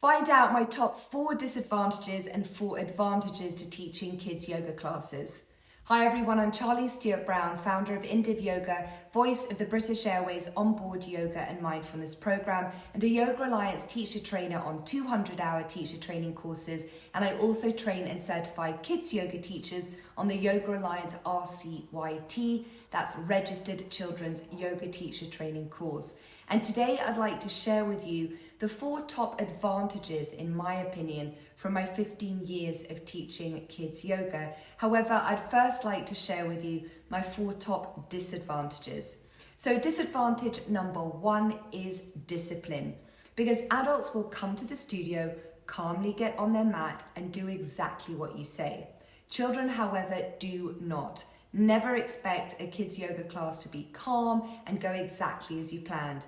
Find out my top 4 disadvantages and 4 advantages to teaching kids yoga classes. Hi everyone, I'm Charlie Stewart-Brown, founder of Indiv Yoga, voice of the British Airways onboard yoga and mindfulness program, and a Yoga Alliance teacher trainer on 200-hour teacher training courses. And I also train and certify kids yoga teachers on the Yoga Alliance RCYT, that's Registered Children's Yoga Teacher Training course. And today I'd like to share with you the 4 top advantages, in my opinion, from my 15 years of teaching kids yoga. However, I'd first like to share with you my 4 top disadvantages. So disadvantage number 1 is discipline, because adults will come to the studio, calmly get on their mat and do exactly what you say. Children, however, do not. Never expect a kids yoga class to be calm and go exactly as you planned.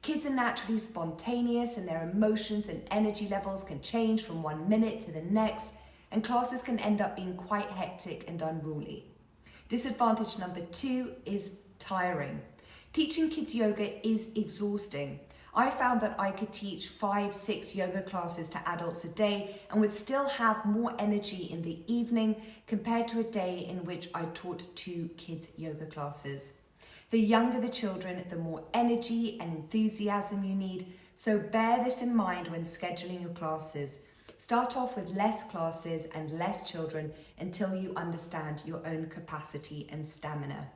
Kids are naturally spontaneous and their emotions and energy levels can change from 1 minute to the next, and classes can end up being quite hectic and unruly. Disadvantage number 2 is tiring. Teaching kids yoga is exhausting. I found that I could teach 5-6 yoga classes to adults a day and would still have more energy in the evening compared to a day in which I taught 2 kids yoga classes. The younger the children, the more energy and enthusiasm you need, so bear this in mind when scheduling your classes. Start off with less classes and less children until you understand your own capacity and stamina.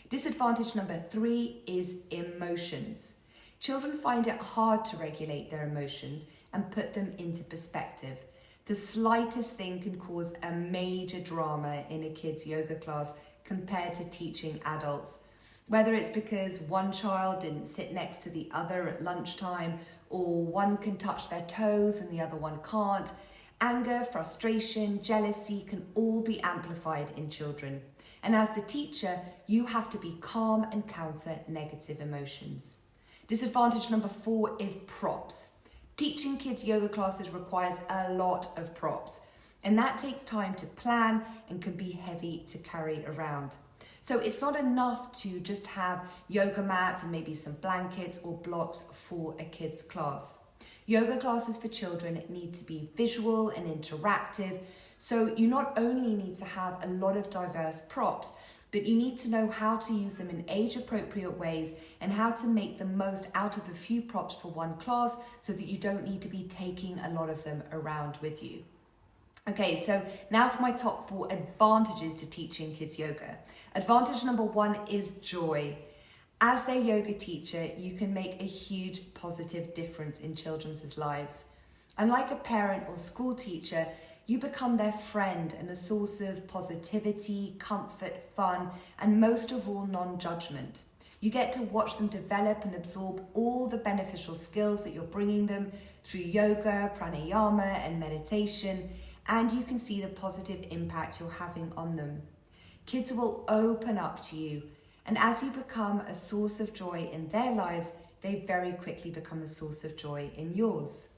Disadvantage number 3 is emotions. Children find it hard to regulate their emotions and put them into perspective. The slightest thing can cause a major drama in a kid's yoga class compared to teaching adults. Whether it's because one child didn't sit next to the other at lunchtime, or one can touch their toes and the other one can't, anger, frustration, jealousy can all be amplified in children. And as the teacher, you have to be calm and counter negative emotions. Disadvantage number 4 is props. Teaching kids yoga classes requires a lot of props, and that takes time to plan and can be heavy to carry around. So it's not enough to just have yoga mats and maybe some blankets or blocks for a kid's class. Yoga classes for children need to be visual and interactive. So you not only need to have a lot of diverse props, but you need to know how to use them in age-appropriate ways and how to make the most out of a few props for one class so that you don't need to be taking a lot of them around with you. Okay, so now for my top 4 advantages to teaching kids yoga. Advantage number 1 is joy. As their yoga teacher, you can make a huge positive difference in children's lives. Unlike a parent or school teacher, you become their friend and a source of positivity, comfort, fun, and most of all, non-judgment. You get to watch them develop and absorb all the beneficial skills that you're bringing them through yoga, pranayama, and meditation, and you can see the positive impact you're having on them. Kids will open up to you, and as you become a source of joy in their lives, they very quickly become a source of joy in yours.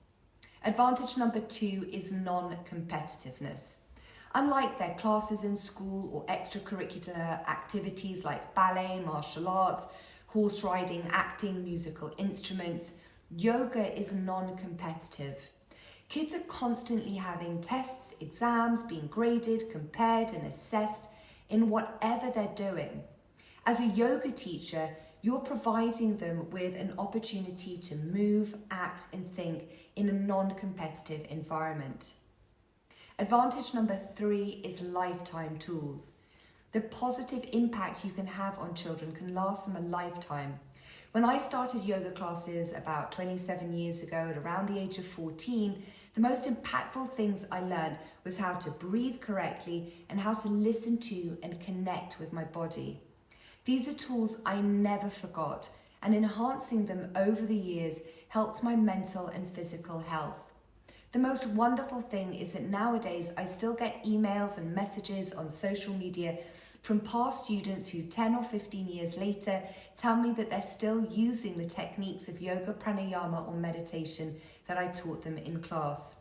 Advantage number 2 is non-competitiveness. Unlike their classes in school or extracurricular activities like ballet, martial arts, horse riding, acting, musical instruments, yoga is non-competitive. Kids are constantly having tests, exams, being graded, compared and assessed in whatever they're doing. As a yoga teacher, you're providing them with an opportunity to move, act and think in a non-competitive environment. Advantage number 3 is lifetime tools. The positive impact you can have on children can last them a lifetime. When I started yoga classes about 27 years ago at around the age of 14, the most impactful things I learned was how to breathe correctly and how to listen to and connect with my body. These are tools I never forgot, and enhancing them over the years helped my mental and physical health. The most wonderful thing is that nowadays I still get emails and messages on social media from past students who 10 or 15 years later tell me that they're still using the techniques of yoga, pranayama or meditation that I taught them in class.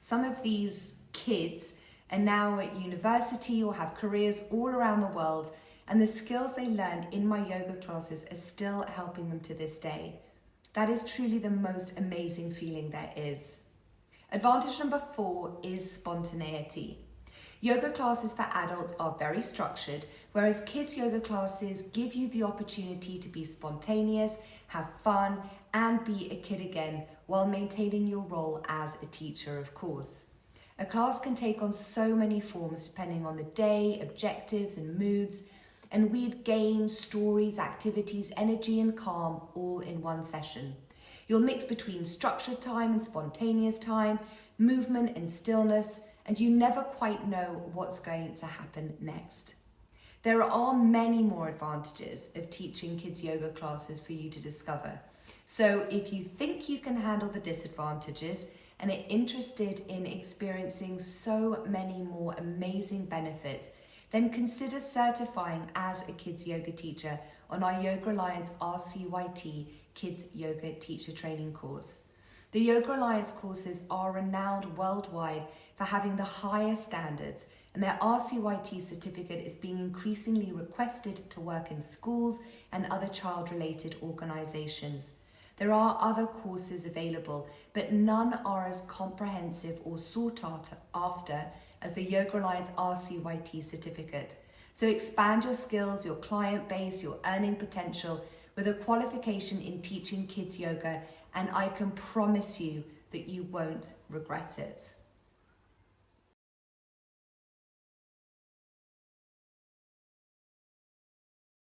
Some of these kids are now at university or have careers all around the world, and the skills they learned in my yoga classes are still helping them to this day. That is truly the most amazing feeling there is. Advantage number 4 is spontaneity. Yoga classes for adults are very structured, whereas kids' yoga classes give you the opportunity to be spontaneous, have fun, and be a kid again while maintaining your role as a teacher, of course. A class can take on so many forms depending on the day, objectives, and moods, and weave games, stories, activities, energy, and calm all in one session. You'll mix between structured time and spontaneous time, movement and stillness, and you never quite know what's going to happen next. There are many more advantages of teaching kids yoga classes for you to discover. So if you think you can handle the disadvantages and are interested in experiencing so many more amazing benefits, then consider certifying as a kids yoga teacher on our Yoga Alliance RCYT Kids Yoga Teacher Training course. The Yoga Alliance courses are renowned worldwide for having the highest standards, and their RCYT certificate is being increasingly requested to work in schools and other child-related organisations. There are other courses available, but none are as comprehensive or sought after as the Yoga Alliance RCYT certificate. So expand your skills, your client base, your earning potential with a qualification in teaching kids yoga, and I can promise you that you won't regret it.